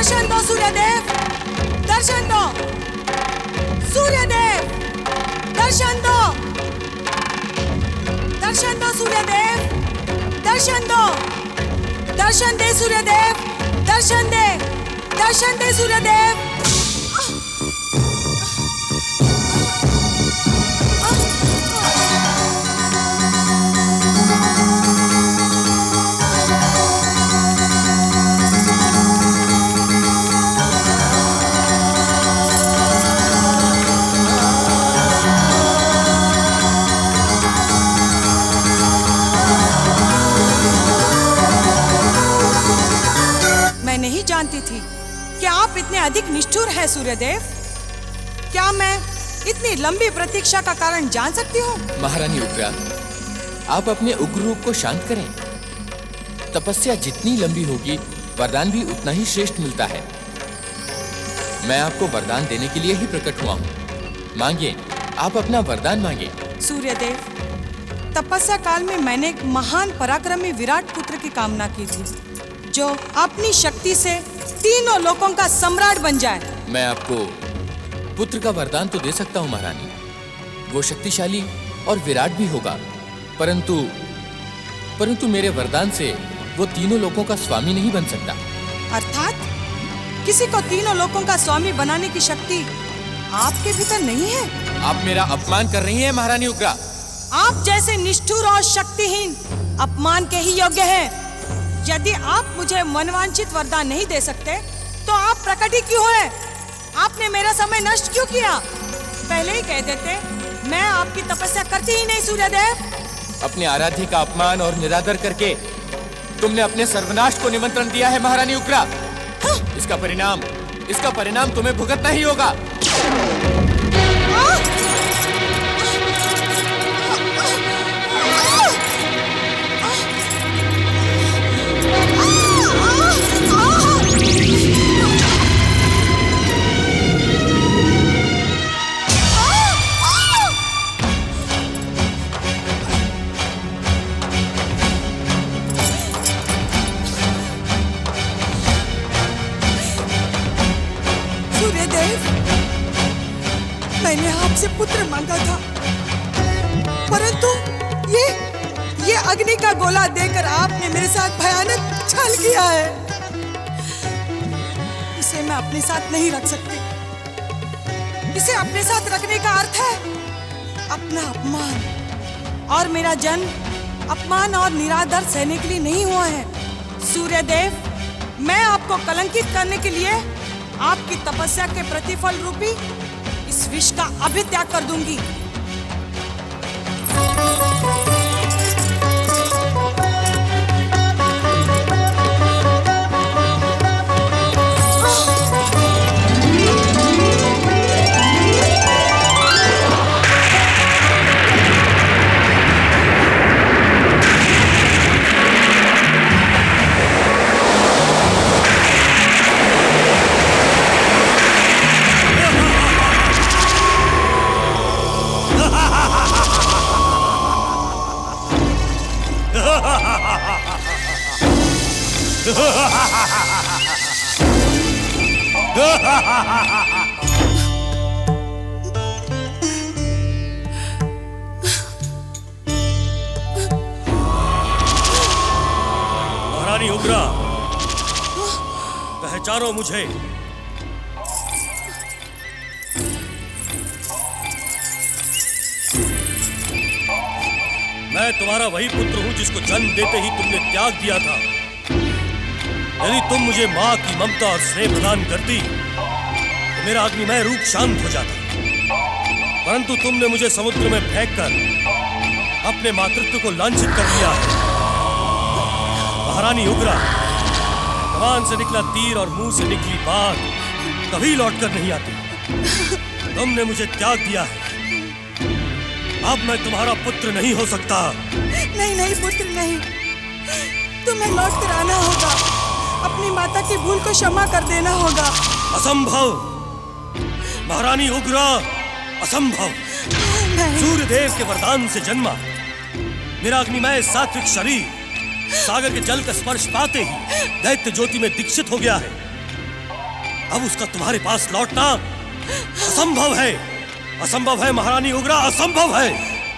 दर्शन दो सूर्यदेव, दर्शन दो सूर्यदेव, दर्शन दो, दर्शन दो सूर्यदेव, दर्शन दो, दर्शन दे सूर्यदेव, दर्शन दे, दर्शन दे सूर्यदेव। नहीं जानती थी कि आप इतने अधिक निष्ठुर हैं सूर्यदेव। क्या मैं इतनी लंबी प्रतीक्षा का कारण जान सकती हूँ? महारानी उग्रा, आप अपने उग्र रूप को शांत करें। तपस्या जितनी लंबी होगी, वरदान भी उतना ही श्रेष्ठ मिलता है। मैं आपको वरदान देने के लिए ही प्रकट हुआ हूँ। मांगिए, आप अपना वरदान मांगिए। सूर्यदेव, तपस्या काल में मैंने एक महान पराक्रमी विराट पुत्र की कामना की थी, जो अपनी शक्ति से तीनों लोकों का सम्राट बन जाए। मैं आपको पुत्र का वरदान तो दे सकता हूँ महारानी, वो शक्तिशाली और विराट भी होगा, परंतु मेरे वरदान से वो तीनों लोकों का स्वामी नहीं बन सकता। अर्थात किसी को तीनों लोकों का स्वामी बनाने की शक्ति आपके भीतर नहीं है? आप मेरा अपमान कर रही हैं महारानी उग्रा। आप जैसे निष्ठुर और शक्तिहीन अपमान के ही योग्य हैं। यदि आप मुझे मनवांछित वरदान नहीं दे सकते, तो आप प्रकट ही क्यों हैं? आपने मेरा समय नष्ट क्यों किया? पहले ही कह देते, मैं आपकी तपस्या करती ही नहीं सूर्यदेव। अपने आराध्य का अपमान और निरादर करके तुमने अपने सर्वनाश को निमंत्रण दिया है महारानी उग्रा। हाँ? इसका परिणाम तुम्हें भुगतना ही होगा। मैंने आपसे पुत्र मांगा था, परंतु ये अग्नि का गोला देकर आपने मेरे साथ भयानक छल किया है। इसे मैं अपने साथ नहीं रख सकती। इसे अपने साथ रखने का अर्थ है अपना अपमान, और मेरा जन्म अपमान और निरादर सहने के लिए नहीं हुआ है। सूर्यदेव, मैं आपको कलंकित करने के लिए आपकी तपस्या के प्रतिफल रूपी इस विष का अभी त्याग कर दूंगी। महारानी उग्रा, पहचानो मुझे। मैं तुम्हारा वही पुत्र हूं जिसको जन्म देते ही तुमने त्याग दिया था। यदि तुम मुझे मां की ममता और स्नेह प्रदान करती तो मेरा अग्निमय रूप शांत हो जाता, परंतु तुमने मुझे समुद्र में फेंककर अपने मातृत्व को लांछित कर दिया है। महारानी उग्रा, कमान से निकला तीर और मुंह से निकली बात कभी लौटकर नहीं आती। तुमने मुझे त्याग दिया है, अब मैं तुम्हारा पुत्र नहीं हो सकता। नहीं पुत्र नहीं, तुम्हें लौट कर आना होगा। अपनी माता की भूल को क्षमा कर देना होगा। असंभव महारानी उग्रा, असंभव। सूर्यदेव के वरदान से जन्मा मेरा अग्निमय सात्विक शरीर सागर के जल का स्पर्श पाते ही दैत्य ज्योति में दीक्षित हो गया है। अब उसका तुम्हारे पास लौटना असंभव है। असंभव है महारानी उग्रा, असंभव है।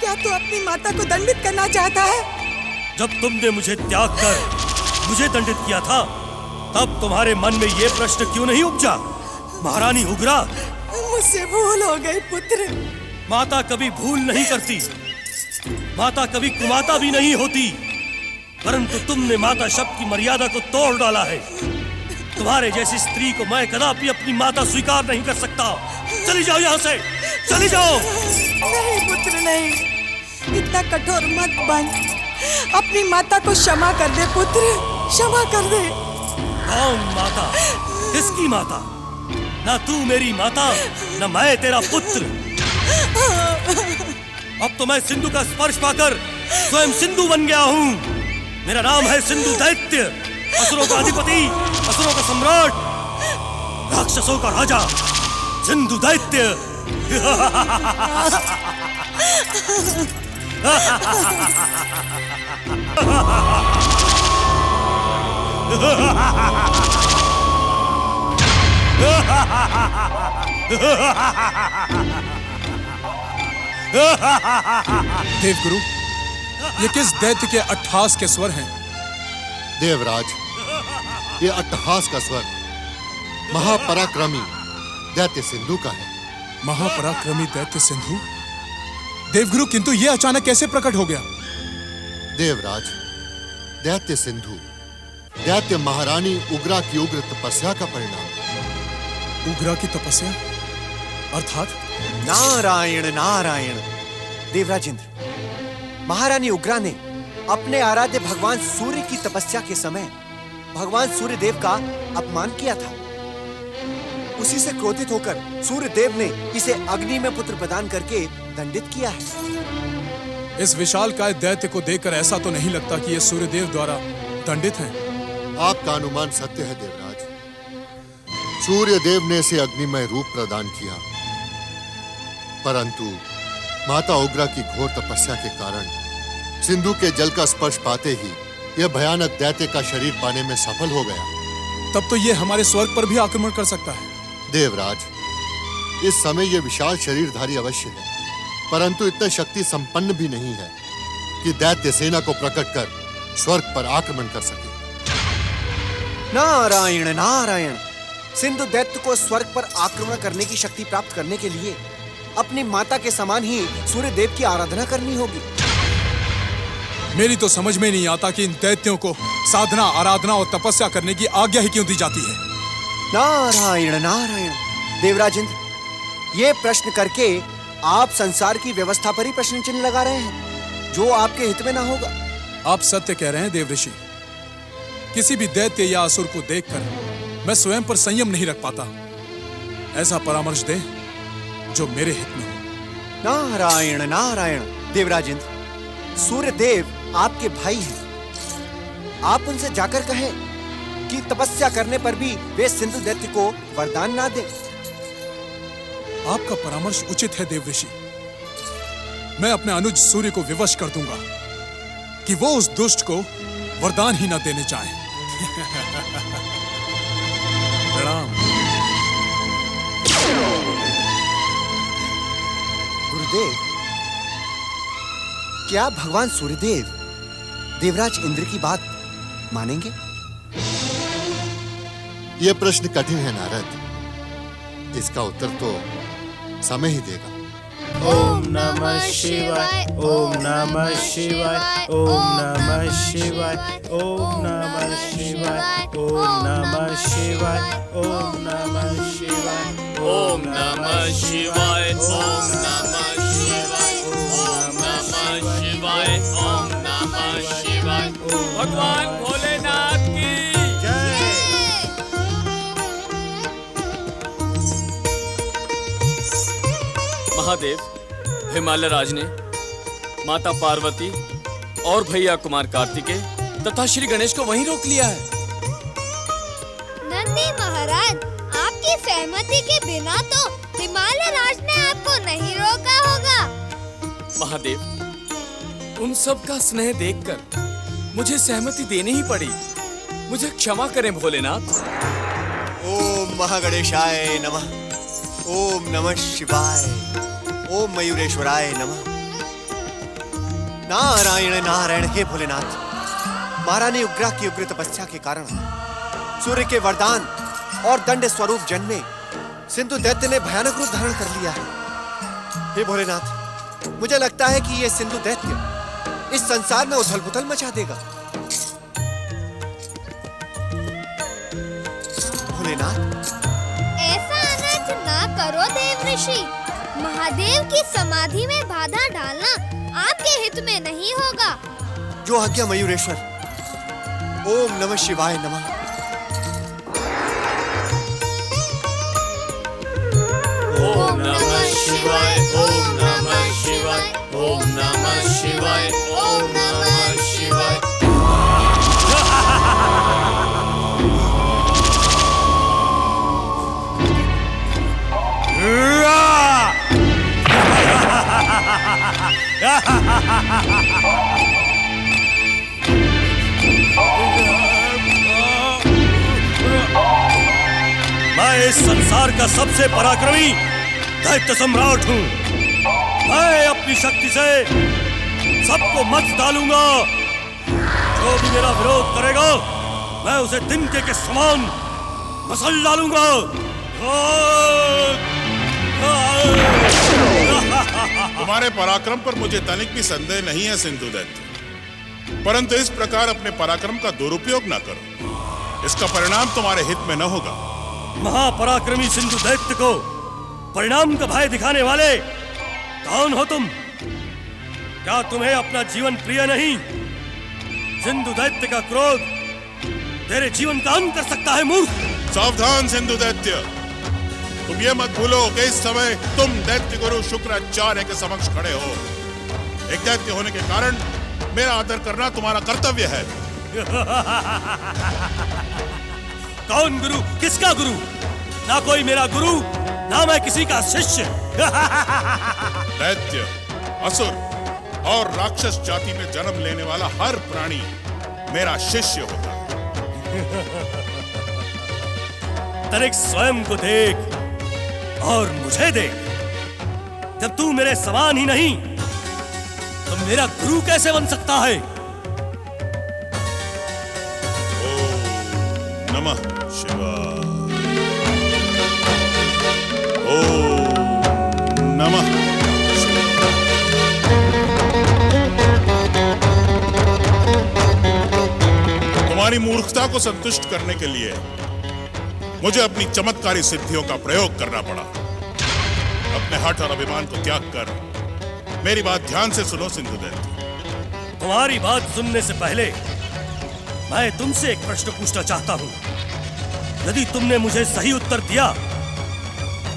क्या तू अपनी माता को दंडित करना चाहता है? जब तुमने मुझे त्याग कर मुझे दंडित किया था, तब तुम्हारे मन में ये प्रश्न क्यों नहीं उपजा? महारानी उग्रा, मुझसे भूल हो गई पुत्र। माता कभी भूल नहीं करती, माता कभी कुमाता भी नहीं होती, परंतु तुमने माता शब्द की मर्यादा को तोड़ डाला है। तुम्हारे जैसी स्त्री को मैं कदापि अपनी माता स्वीकार नहीं कर सकता। चली जाओ यहाँ से, चली जाओ। नहीं पुत्र नहीं, इतना कठोर मत बन। अपनी माता को क्षमा कर दे पुत्र, क्षमा कर दे। कौन माता? किसकी माता? ना तू मेरी माता, न मैं तेरा पुत्र। अब तो मैं सिंधु का स्पर्श पाकर स्वयं सिंधु बन गया हूँ। मेरा नाम है सिंधु दैत्य, असुरों का अधिपति, असुरों का सम्राट, राक्षसों का राजा, सिंधु दैत्य। देवगुरु, ये किस दैत्य के अट्टहास के स्वर हैं? देवराज, ये अट्टहास का स्वर महापराक्रमी दैत्य सिंधु का है। महापराक्रमी दैत्य सिंधु? देवगुरु, किंतु ये अचानक कैसे प्रकट हो गया? देवराज, दैत्य सिंधु दैत्य महारानी उग्रा की उग्र तपस्या का परिणाम। उग्रा की तपस्या अर्थात? नारायण नारायण। देवराज इंद्र, महारानी उग्रा ने अपने आराध्य भगवान सूर्य की तपस्या के समय भगवान सूर्य देव का अपमान किया था। उसी से क्रोधित होकर सूर्य देव ने इसे अग्नि में पुत्र प्रदान करके दंडित किया है। इस विशालकाय दैत्य को देखकर ऐसा तो नहीं लगता कि ये सूर्यदेव द्वारा दंडित हैं। आपका अनुमान सत्य है देवराज। सूर्य देव ने इसे अग्निमय रूप प्रदान किया, परंतु माता उग्रा की घोर तपस्या के कारण सिंधु के जल का स्पर्श पाते ही यह भयानक दैत्य का शरीर पाने में सफल हो गया। तब तो ये हमारे स्वर्ग पर भी आक्रमण कर सकता है। देवराज, इस समय यह विशाल शरीरधारी अवश्य है, परंतु इतना शक्ति संपन्न भी नहीं है कि दैत्य सेना को प्रकट कर स्वर्ग पर आक्रमण कर सके। नारायण नारायण। सिंधु दैत्य को स्वर्ग पर आक्रमण करने की शक्ति प्राप्त करने के लिए अपनी माता के समान ही सूर्य देव की आराधना करनी होगी। मेरी तो समझ में नहीं आता कि इन दैत्यों को साधना, आराधना और तपस्या करने की आज्ञा ही क्यों दी जाती है। नारायण नारायण। देवराज इंद्र, ये प्रश्न करके आप संसार की व्यवस्था पर ही प्रश्न चिन्ह लगा रहे हैं, जो आपके हित में ना होगा। आप सत्य कह रहे हैं देवऋषि। किसी भी दैत्य या असुर को देखकर मैं स्वयं पर संयम नहीं रख पाता। ऐसा परामर्श दे जो मेरे हित में हो। नारायण नारायण। देवराज इंद्र, सूर्य देव आपके भाई हैं। आप उनसे जाकर कहें कि तपस्या करने पर भी वे सिंधु दैत्य को वरदान ना दें। आपका परामर्श उचित है देवऋषि। मैं अपने अनुज सूर्य को विवश कर दूंगा कि वो उस दुष्ट को वरदान ही न देने चाहे। प्रणाम। गुरुदेव, क्या भगवान सूर्यदेव देवराज इंद्र की बात मानेंगे? यह प्रश्न कठिन है नारद। इसका उत्तर तो समय ही देगा। ओम नमः शिवाय, ओम नमः शिवाय, ओम नमः शिवाय, ओम नमः शिवाय, ओम नमः शिवाय, ओम नमः शिवाय, ओम नमः शिवाय, ओम नमः शिवाय, ओम नमः शिवाय, ओम नमः शिवाय। भगवान भोलेनाथ की महादेव, हिमालय राज ने माता पार्वती और भैया कुमार कार्तिकेय तथा श्री गणेश को वहीं रोक लिया है। नंदी महाराज, आपकी सहमति के बिना तो हिमालय राज ने आपको नहीं रोका होगा। महादेव, उन सब का स्नेह देखकर मुझे सहमति देनी ही पड़ी। मुझे क्षमा करें भोलेनाथ। ओम ओम महागणेशाय नमः। ओम नमः शिवाय। ओम मयूरेश्वराय नमः। नारायण नारायण। हे भोलेनाथ, महारानी उग्रा की उग्र तपस्या के कारण सूर्य के वरदान और दंड स्वरूप जन्मे सिंधु दैत्य ने भयानक रूप धारण कर लिया है। हे भोलेनाथ, मुझे लगता है कि यह सिंधु दैत्य इस संसार में उथल पुथल मचा देगा। भोलेनाथ, ऐसा अनर्थ ना करो देव ऋषि। महादेव की समाधि में बाधा डालना आपके हित में नहीं होगा। जो आज्ञा मयूरेश्वर। ओम नमः शिवाय नमः। ओम नमः शिवाय। ओम नमः शिवाय। ओम नमः शिवाय। ओम नमः शिवाय। मैं इस संसार का सबसे पराक्रमी दैत्य सम्राट हूँ। मैं अपनी शक्ति से सबको मत डालूंगा। जो भी मेरा विरोध करेगा, मैं उसे तिनके के समान मसल डालूंगा। तुम्हारे पराक्रम पर मुझे तनिक भी संदेह नहीं है सिंधु दैत्य, परंतु इस प्रकार अपने पराक्रम का दुरुपयोग न करो। इसका परिणाम तुम्हारे हित में न होगा। महापराक्रमी सिंधु दैत्य को परिणाम का भय दिखाने वाले कौन हो तुम? क्या तुम्हें अपना जीवन प्रिय नहीं? सिंधु दैत्य का क्रोध तेरे जीवन का अंत कर सकता है मूर्ख। सावधान सिंधु दैत्य, तुम ये मत भूलो कि इस समय तुम दैत्य गुरु शुक्राचार्य के समक्ष खड़े हो। एक दैत्य होने के कारण मेरा आदर करना तुम्हारा कर्तव्य है। कौन गुरु? किसका गुरु? ना कोई मेरा गुरु, ना मैं किसी का शिष्य। दैत्य, असुर और राक्षस जाति में जन्म लेने वाला हर प्राणी मेरा शिष्य होता है। तनिक स्वयं को देख और मुझे देख। जब तू मेरे समान ही नहीं, तो मेरा गुरु कैसे बन सकता है? ओम नमः शिवाय। ओम नमः शिवाय। तुम्हारी मूर्खता को संतुष्ट करने के लिए मुझे अपनी चमत्कारी सिद्धियों का प्रयोग करना पड़ा। अपने हठ और अभिमान को त्याग कर मेरी बात ध्यान से सुनो सिंधु दैत्य। तुम्हारी बात सुनने से पहले मैं तुमसे एक प्रश्न पूछना चाहता हूं। यदि तुमने मुझे सही उत्तर दिया,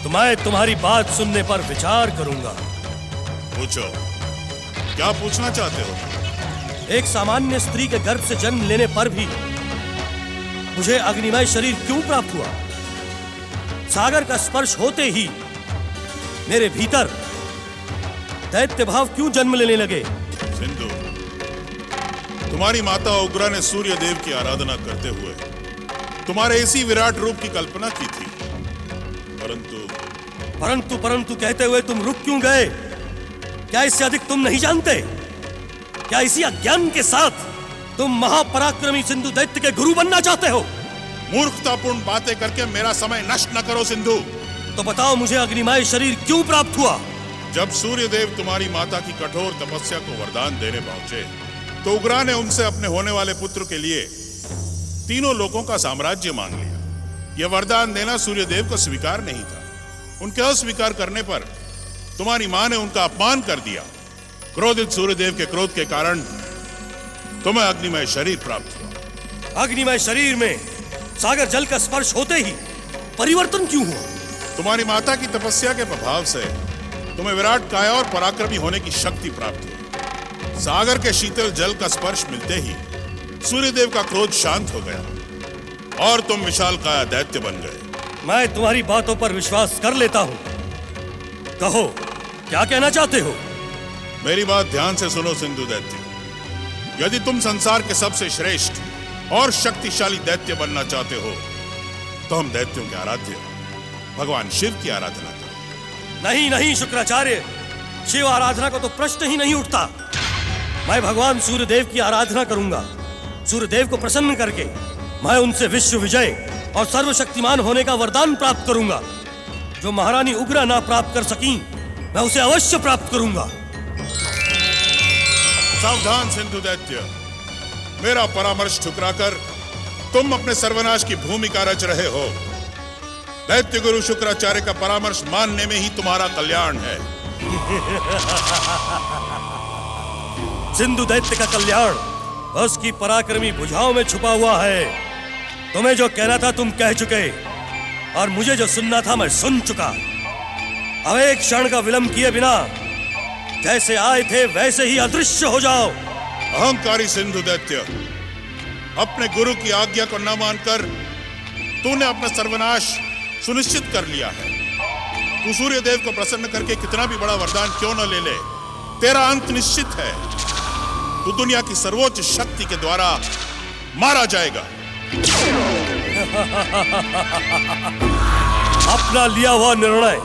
तो मैं तुम्हारी बात सुनने पर विचार करूंगा। पूछो, क्या पूछना चाहते हो? एक सामान्य स्त्री के गर्भ से जन्म लेने पर भी मुझे अग्निमय शरीर क्यों प्राप्त हुआ? सागर का स्पर्श होते ही मेरे भीतर दैत्य भाव क्यों जन्म लेने लगे? सिंधु, तुम्हारी माता उग्रा ने सूर्य देव की आराधना करते हुए तुम्हारे इसी विराट रूप की कल्पना की थी, परंतु कहते हुए तुम रुक क्यों गए? क्या इससे अधिक तुम नहीं जानते? क्या इसी अज्ञान के साथ तुम महापराक्रमी सिंधु दैत्य के गुरु बनना चाहते हो? मूर्खतापूर्ण बातें करके मेरा समय नष्ट न करो सिंधु। तो बताओ मुझे अग्निमय शरीर क्यों प्राप्त हुआ? जब सूर्य देव तुम्हारी माता की कठोर तपस्या को वरदान देने पहुंचे, तो उग्रा ने उनसे अपने होने वाले पुत्र के लिए तीनों लोगों का साम्राज्य मांग लिया। यह वरदान देना सूर्य देव को स्वीकार नहीं था। उनके अस्वीकार करने पर तुम्हारी मां ने उनका अपमान कर दिया। क्रोधित सूर्यदेव के क्रोध के कारण तुम्हें अग्निमय शरीर प्राप्त हुआ। अग्निमय शरीर में सागर जल का स्पर्श होते ही परिवर्तन क्यों हुआ? तुम्हारी माता की तपस्या के प्रभाव से तुम्हें विराट काया और पराक्रमी होने की शक्ति प्राप्त हुई। सागर के शीतल जल का स्पर्श मिलते ही सूर्यदेव का क्रोध शांत हो गया और तुम विशाल काया दैत्य बन गए। मैं तुम्हारी बातों पर विश्वास कर लेता हूं। कहो, क्या कहना चाहते हो? मेरी बात ध्यान से सुनो सिंधु दैत्य। यदि तुम संसार के सबसे श्रेष्ठ और शक्तिशाली दैत्य बनना चाहते हो, तो हम दैत्यों के आराध्य भगवान शिव की आराधना करें। नहीं नहीं शुक्राचार्य, शिव आराधना को तो प्रश्न ही नहीं उठता। मैं भगवान सूर्यदेव की आराधना करूंगा। सूर्यदेव को प्रसन्न करके मैं उनसे विश्व विजय और सर्वशक्तिमान होने का वरदान प्राप्त करूंगा। जो महारानी उग्रा ना प्राप्त कर सकी, मैं उसे अवश्य प्राप्त करूंगा। सावधान सिंधु दैत्य, मेरा परामर्श ठुकराकर तुम अपने सर्वनाश की भूमिका रच रहे हो। दैत्य गुरु शुक्राचार्य का परामर्श मानने में ही तुम्हारा कल्याण है। सिंधु दैत्य का कल्याण उसकी पराक्रमी भुजाओं में छुपा हुआ है। तुम्हें जो कहना था तुम कह चुके, और मुझे जो सुनना था मैं सुन चुका। अब एक क्षण का विलंब किए बिना जैसे आए थे वैसे ही अदृश्य हो जाओ। अहंकारी सिंधु दैत्य, अपने गुरु की आज्ञा को न मानकर तूने अपना सर्वनाश सुनिश्चित कर लिया है। तू सूर्यदेव को प्रसन्न करके कितना भी बड़ा वरदान क्यों न ले ले, तेरा अंत निश्चित है। तू दुनिया की सर्वोच्च शक्ति के द्वारा मारा जाएगा। अपना लिया हुआ निर्णय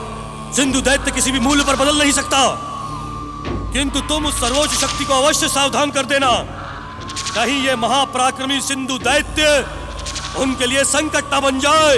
सिंधु दैत्य किसी भी मूल्य पर बदल नहीं सकता। किंतु तुम उस सर्वोच्च शक्ति को अवश्य सावधान कर देना, कहीं ये महापराक्रमी सिंधु दैत्य उनके लिए संकट न बन जाए।